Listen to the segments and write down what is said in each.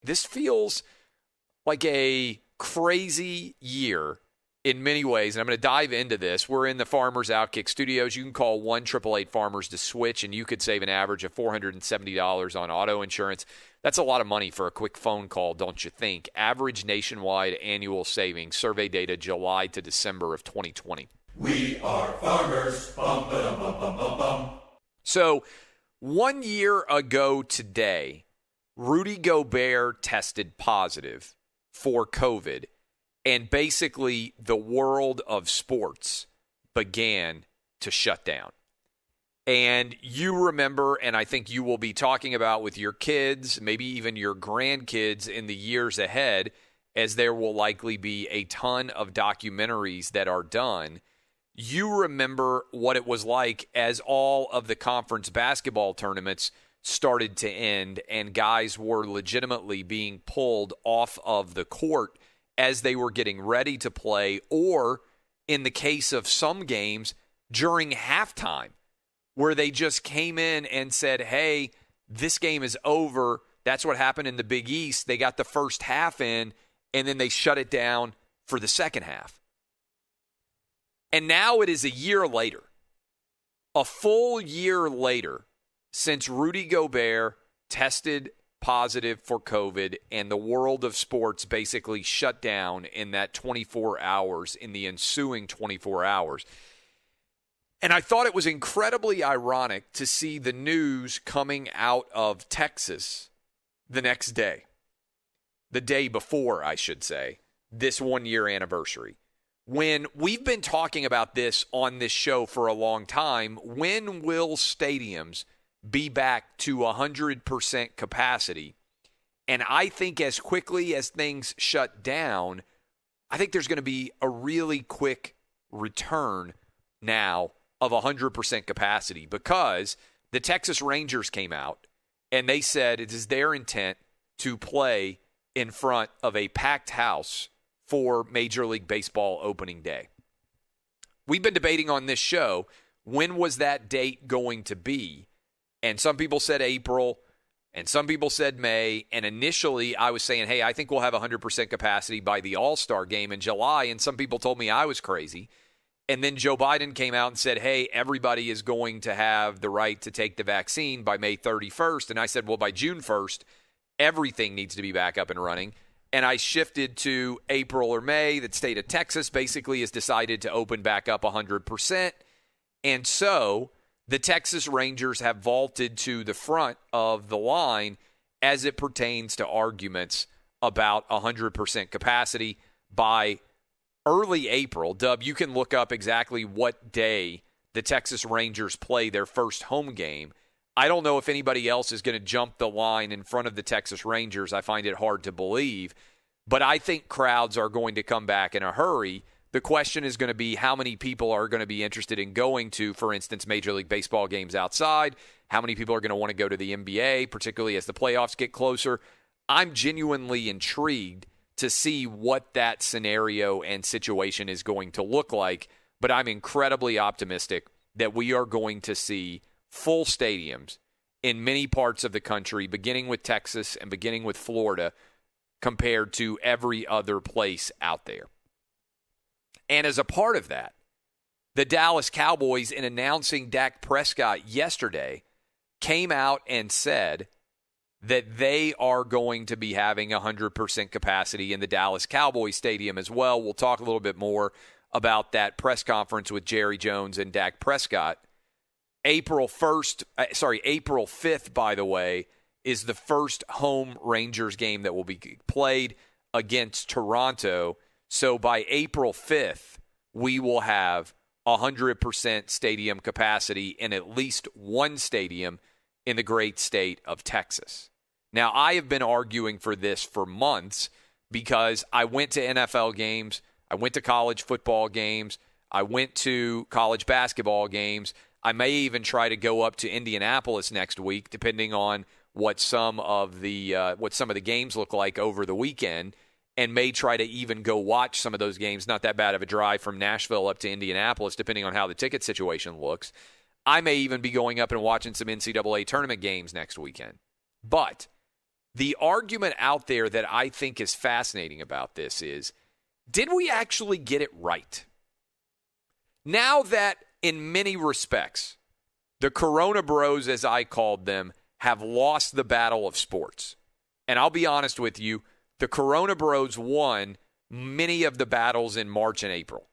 this feels like a crazy year in many ways, and I'm going to dive into this. We're in the Farmers Outkick studios. You can call 1-888-FARMERS to switch, and you could save an average of $470 on auto insurance. That's a lot of money for a quick phone call, don't you think? Average nationwide annual savings, survey data July to December of 2020. We are farmers. Bum, ba-dum, bum, bum, bum, bum. So 1 year ago today, Rudy Gobert tested positive for COVID, and basically the world of sports began to shut down. And you remember, and I think you will be talking about with your kids, maybe even your grandkids in the years ahead, as there will likely be a ton of documentaries that are done. You remember what it was like as all of the conference basketball tournaments started to end and guys were legitimately being pulled off of the court as they were getting ready to play, or in the case of some games, during halftime, where they just came in and said, hey, this game is over. That's what happened in the Big East. They got the first half in, and then they shut it down for the second half. And now it is a year later, a full year later, since Rudy Gobert tested positive for COVID and the world of sports basically shut down in that 24 hours, in the ensuing 24 hours. And I thought it was incredibly ironic to see the news coming out of Texas the next day, the day before, I should say, this 1 year anniversary. When we've been talking about this on this show for a long time, when will stadiums be back to 100% capacity? And I think as quickly as things shut down, I think there's going to be a really quick return now of 100% capacity, because the Texas Rangers came out and they said it is their intent to play in front of a packed house for Major League Baseball opening day. We've been debating on this show, when was that date going to be? And some people said April, and some people said May. And initially I was saying, hey, I think we'll have 100% capacity by the All-Star game in July. And some people told me I was crazy. And then Joe Biden came out and said, hey, everybody is going to have the right to take the vaccine by May 31st. And I said, well, by June 1st, everything needs to be back up and running. And I shifted to April or May. The state of Texas basically has decided to open back up 100%. And so the Texas Rangers have vaulted to the front of the line as it pertains to arguments about 100% capacity by early April. Dub, you can look up exactly what day the Texas Rangers play their first home game. I don't know if anybody else is going to jump the line in front of the Texas Rangers. I find it hard to believe. But I think crowds are going to come back in a hurry. The question is going to be how many people are going to be interested in going to, for instance, Major League Baseball games outside. How many people are going to want to go to the NBA, particularly as the playoffs get closer. I'm genuinely intrigued to see what that scenario and situation is going to look like. But I'm incredibly optimistic that we are going to see full stadiums in many parts of the country, beginning with Texas and beginning with Florida, compared to every other place out there. And as a part of that, the Dallas Cowboys, in announcing Dak Prescott yesterday, came out and said that they are going to be having 100% capacity in the Dallas Cowboys Stadium as well. We'll talk a little bit more about that press conference with Jerry Jones and Dak Prescott. April 5th, by the way, is the first home Rangers game that will be played against Toronto. So by April 5th, we will have 100% stadium capacity in at least one stadium in the great state of Texas. Now, I have been arguing for this for months because I went to NFL games, I went to college football games, I went to college basketball games. I may even try to go up to Indianapolis next week, depending on what some of the games look like over the weekend, and may try to even go watch some of those games. Not that bad of a drive from Nashville up to Indianapolis, depending on how the ticket situation looks. I may even be going up and watching some NCAA tournament games next weekend. But The argument out there that I think is fascinating about this is, did we actually get it right? Now that in many respects, the Corona Bros, as I called them, have lost the battle of sports. And I'll be honest with you, the Corona Bros won many of the battles in March and April.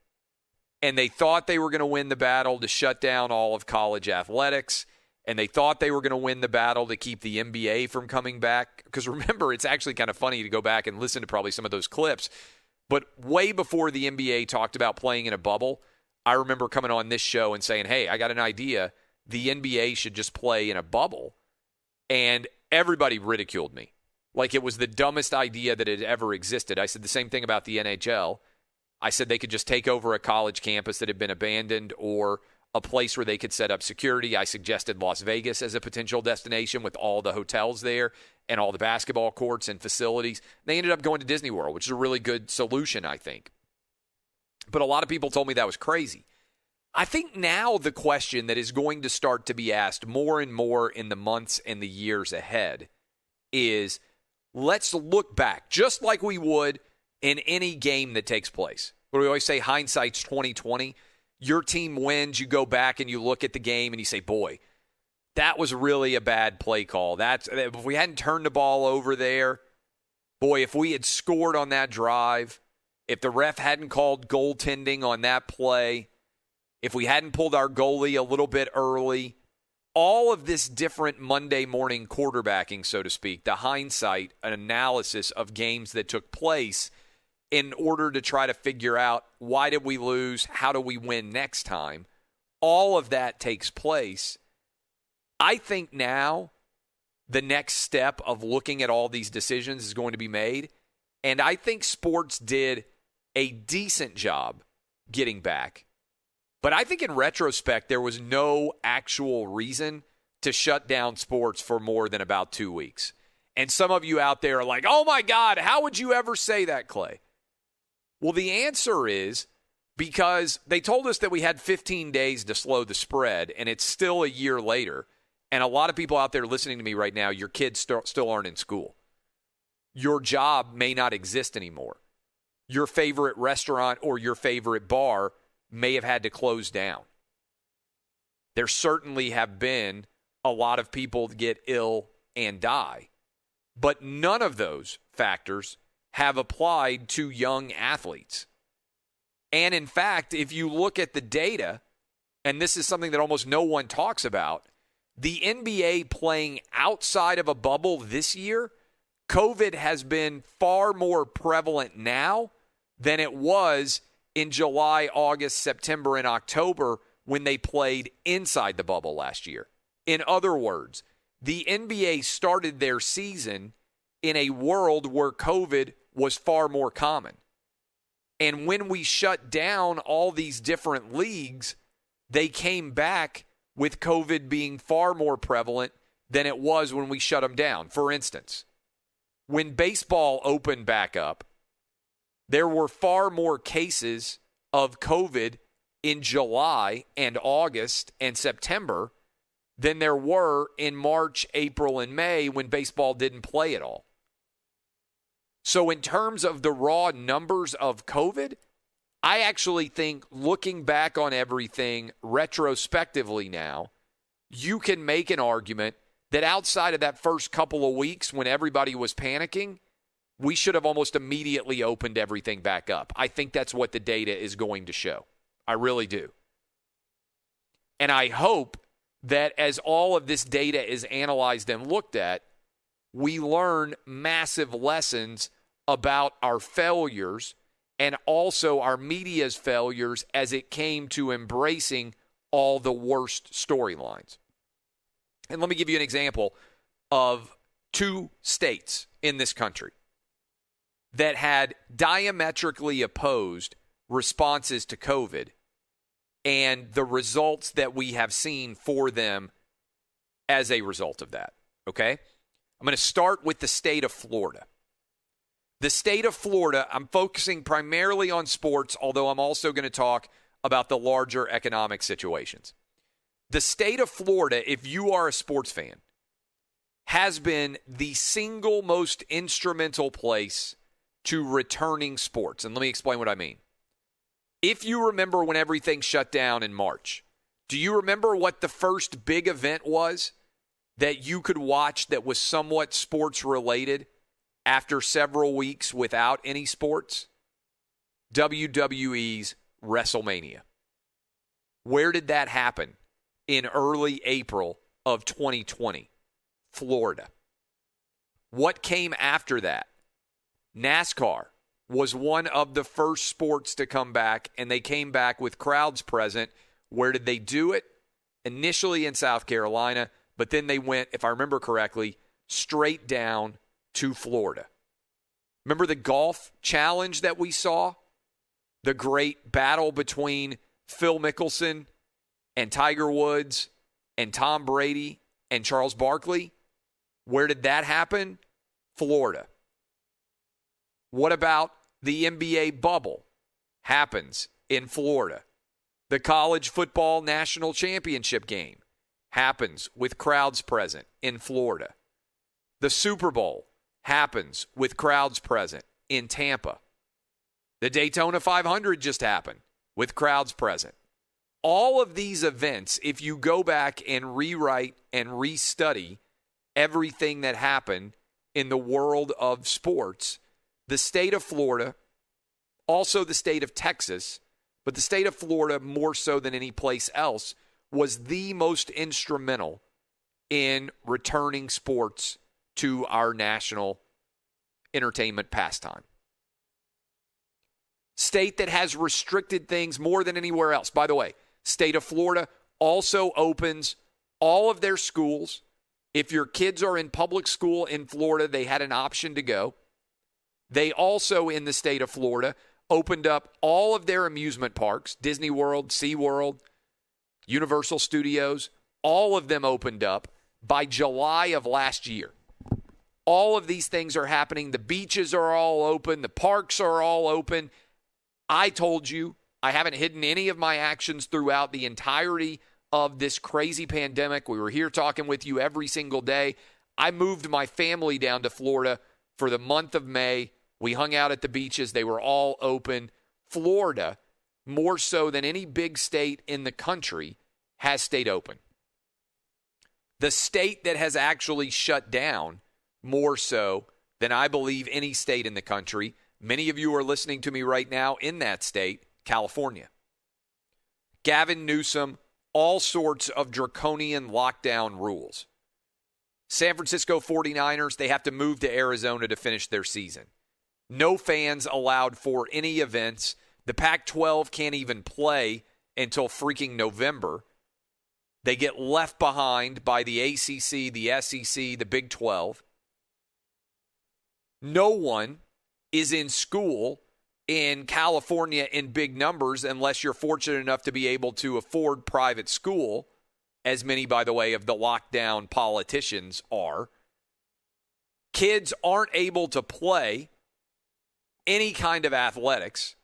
And they thought they were going to win the battle to shut down all of college athletics. And they thought they were going to win the battle to keep the NBA from coming back. Because remember, it's actually kind of funny to go back and listen to probably some of those clips. But way before the NBA talked about playing in a bubble, I remember coming on this show and saying, hey, I got an idea. The NBA should just play in a bubble. And everybody ridiculed me. Like it was the dumbest idea that had ever existed. I said the same thing about the NHL. I said they could just take over a college campus that had been abandoned or a place where they could set up security. I suggested Las Vegas as a potential destination with all the hotels there and all the basketball courts and facilities. They ended up going to Disney World, which is a really good solution, I think. But a lot of people told me that was crazy. I think now the question that is going to start to be asked more and more in the months and the years ahead is, let's look back, just like we would in any game that takes place. What do we always say? Hindsight's 20/20. Your team wins, you go back and you look at the game and you say, boy, that was really a bad play call. If we hadn't turned the ball over there, boy, if we had scored on that drive, if the ref hadn't called goaltending on that play, if we hadn't pulled our goalie a little bit early, all of this different Monday morning quarterbacking, so to speak, the hindsight, an analysis of games that took place in order to try to figure out why did we lose, how do we win next time, all of that takes place. I think now the next step of looking at all these decisions is going to be made, and I think sports did a decent job getting back. But I think in retrospect, there was no actual reason to shut down sports for more than about 2 weeks. And some of you out there are like, oh my God, how would you ever say that, Clay? Well, the answer is because they told us that we had 15 days to slow the spread, and it's still a year later. And a lot of people out there listening to me right now, your kids still aren't in school. Your job may not exist anymore. Your favorite restaurant or your favorite bar may have had to close down. There certainly have been a lot of people get ill and die, but none of those factors have applied to young athletes. And in fact, if you look at the data, and this is something that almost no one talks about, the NBA playing outside of a bubble this year, COVID has been far more prevalent now than it was in July, August, September, and October when they played inside the bubble last year. In other words, the NBA started their season in a world where COVID was far more common. And when we shut down all these different leagues, they came back with COVID being far more prevalent than it was when we shut them down. For instance, when baseball opened back up, there were far more cases of COVID in July and August and September than there were in March, April, and May when baseball didn't play at all. So in terms of the raw numbers of COVID, I actually think looking back on everything retrospectively now, you can make an argument that outside of that first couple of weeks when everybody was panicking, we should have almost immediately opened everything back up. I think that's what the data is going to show. I really do. And I hope that as all of this data is analyzed and looked at, we learn massive lessons about our failures and also our media's failures as it came to embracing all the worst storylines. And let me give you an example of 2 states in this country that had diametrically opposed responses to COVID and the results that we have seen for them as a result of that, okay? I'm going to start with the state of Florida. The state of Florida, I'm focusing primarily on sports, although I'm also going to talk about the larger economic situations. The state of Florida, if you are a sports fan, has been the single most instrumental place to returning sports. And let me explain what I mean. If you remember when everything shut down in March, do you remember what the first big event was that you could watch that was somewhat sports related after several weeks without any sports? WWE's WrestleMania. Where did that happen? In early April of 2020, Florida. What came after that? NASCAR was one of the first sports to come back, and they came back with crowds present. Where did they do it? Initially in South Carolina, but then they went, if I remember correctly, straight down to Florida. Remember the golf challenge that we saw? The great battle between Phil Mickelson and Tiger Woods and Tom Brady and Charles Barkley? Where did that happen? Florida. What about the NBA bubble? Happens in Florida. The college football national championship game happens with crowds present in Florida. The Super Bowl happens with crowds present in Tampa. The Daytona 500 just happened with crowds present. All of these events, if you go back and rewrite and restudy everything that happened in the world of sports, the state of Florida, also the state of Texas, but the state of Florida more so than any place else, was the most instrumental in returning sports to our national entertainment pastime. State that has restricted things more than anywhere else. By the way, state of Florida also opens all of their schools. If your kids are in public school in Florida, they had an option to go. They also, in the state of Florida, opened up all of their amusement parks, Disney World, SeaWorld, Universal Studios, all of them opened up by July of last year. All of these things are happening. The beaches are all open. The parks are all open. I told you, I haven't hidden any of my actions throughout the entirety of this crazy pandemic. We were here talking with you every single day. I moved my family down to Florida for the month of May. We hung out at the beaches. They were all open. Florida, more so than any big state in the country, has stayed open. The state that has actually shut down more so than I believe any state in the country, many of you are listening to me right now in that state, California. Gavin Newsom, all sorts of draconian lockdown rules. San Francisco 49ers, they have to move to Arizona to finish their season. No fans allowed for any events. The Pac-12 can't even play until freaking November. They get left behind by the ACC, the SEC, the Big 12. No one is in school in California in big numbers unless you're fortunate enough to be able to afford private school, as many, by the way, of the lockdown politicians are. Kids aren't able to play any kind of athletics.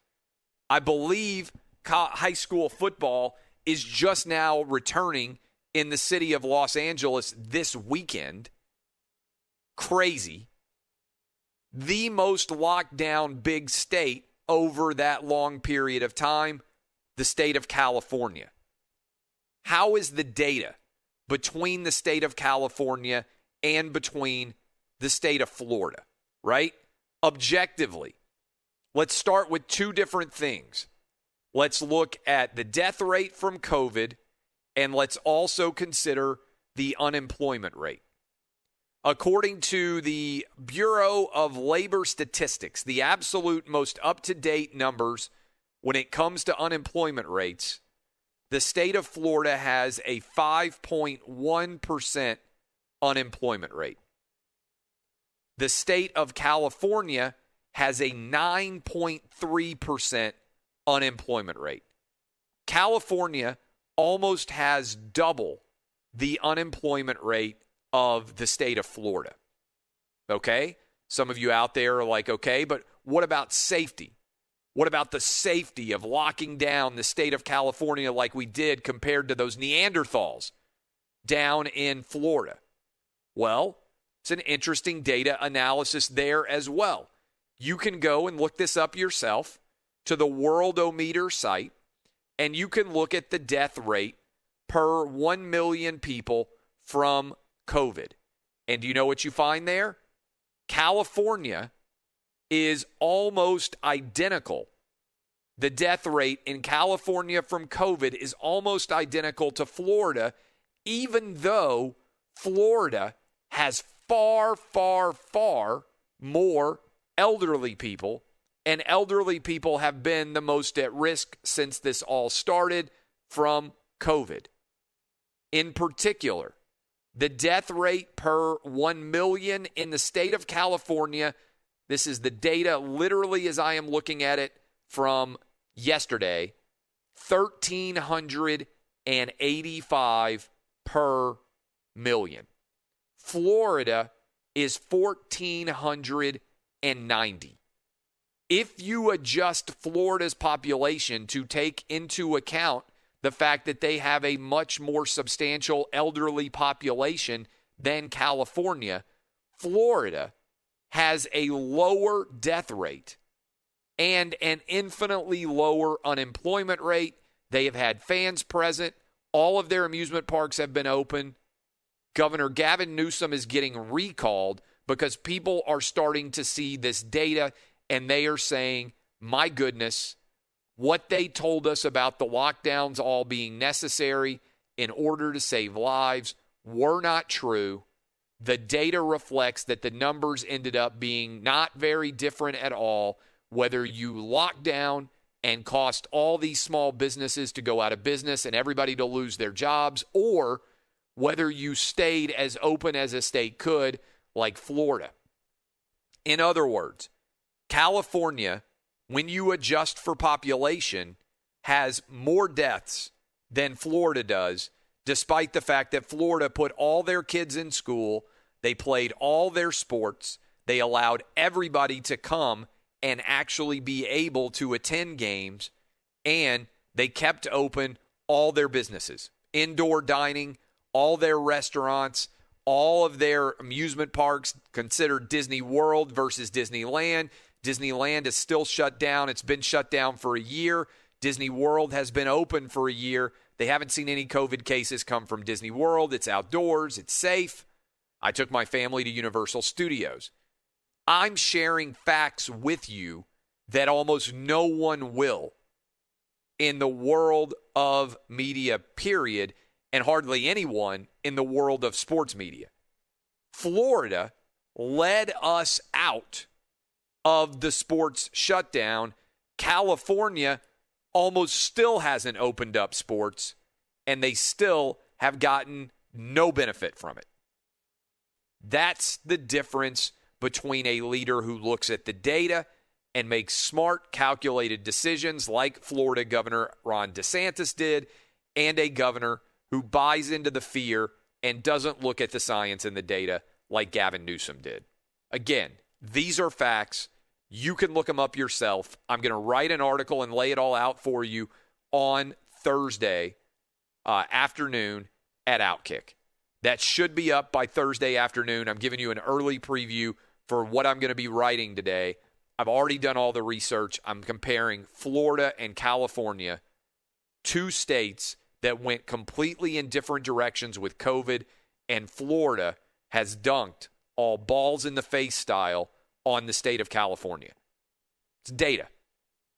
I believe high school football is just now returning in the city of Los Angeles this weekend. Crazy. The most locked down big state over that long period of time, the state of California. How is the data between the state of California and between the state of Florida, right? Objectively, let's start with two different things. Let's look at the death rate from COVID, and let's also consider the unemployment rate. According to the Bureau of Labor Statistics, the absolute most up-to-date numbers when it comes to unemployment rates, the state of Florida has a 5.1% unemployment rate. The state of California has a 9.3% unemployment rate. California almost has double the unemployment rate of the state of Florida. Okay? Some of you out there are like, okay, but what about safety? What about the safety of locking down the state of California like we did compared to those Neanderthals down in Florida? Well, It's an interesting data analysis there as well. You can go and look this up yourself to the Worldometer site, and you can look at the death rate per 1 million people from COVID. And do you know what you find there? California is almost identical. The death rate in California from COVID is almost identical to Florida, even though Florida has far, far, far more elderly people, and elderly people have been the most at risk since this all started from COVID. In particular, the death rate per 1 million in the state of California, this is the data literally as I am looking at it from yesterday, 1,385 per million. Florida is 1,490. If you adjust Florida's population to take into account the fact that they have a much more substantial elderly population than California, Florida has a lower death rate and an infinitely lower unemployment rate. They have had fans present. All of their amusement parks have been open. Governor Gavin Newsom is getting recalled because people are starting to see this data and they are saying, my goodness, what they told us about the lockdowns all being necessary in order to save lives were not true. The data reflects that the numbers ended up being not very different at all, whether you lock down and cost all these small businesses to go out of business and everybody to lose their jobs, or whether you stayed as open as a state could, like Florida. In other words, California, when you adjust for population, has more deaths than Florida does, despite the fact that Florida put all their kids in school, they played all their sports, they allowed everybody to come and actually be able to attend games, and they kept open all their businesses, indoor dining, all their restaurants, all of their amusement parks. Consider Disney World versus Disneyland. Disneyland is still shut down. It's been shut down for a year. Disney World has been open for a year. They haven't seen any COVID cases come from Disney World. It's outdoors. It's safe. I took my family to Universal Studios. I'm sharing facts with you that almost no one will in the world of media, period, and hardly anyone in the world of sports media. Florida led us out of the sports shutdown. California almost still hasn't opened up sports, and they still have gotten no benefit from it. That's the difference between a leader who looks at the data and makes smart, calculated decisions like Florida Governor Ron DeSantis did, and a governor who buys into the fear and doesn't look at the science and the data like Gavin Newsom did. Again, these are facts. You can look them up yourself. I'm going to write an article and lay it all out for you on Thursday afternoon at Outkick. That should be up by Thursday afternoon. I'm giving you an early preview for what I'm going to be writing today. I've already done all the research. I'm comparing Florida and California, two states that went completely in different directions with COVID, and Florida has dunked all balls in the face style on the state of California. It's data.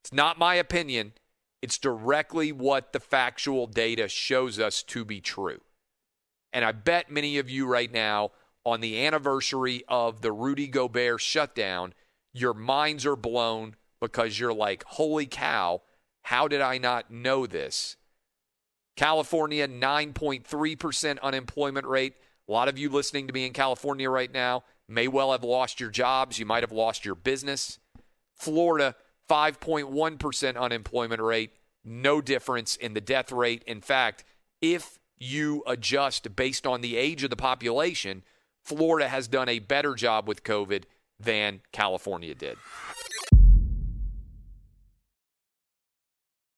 It's not my opinion. It's directly what the factual data shows us to be true. And I bet many of you right now, on the anniversary of the Rudy Gobert shutdown, your minds are blown because you're like, holy cow, how did I not know this? California, 9.3% unemployment rate. A lot of you listening to me in California right now may well have lost your jobs. You might have lost your business. Florida, 5.1% unemployment rate. No difference in the death rate. In fact, if you adjust based on the age of the population, Florida has done a better job with COVID than California did.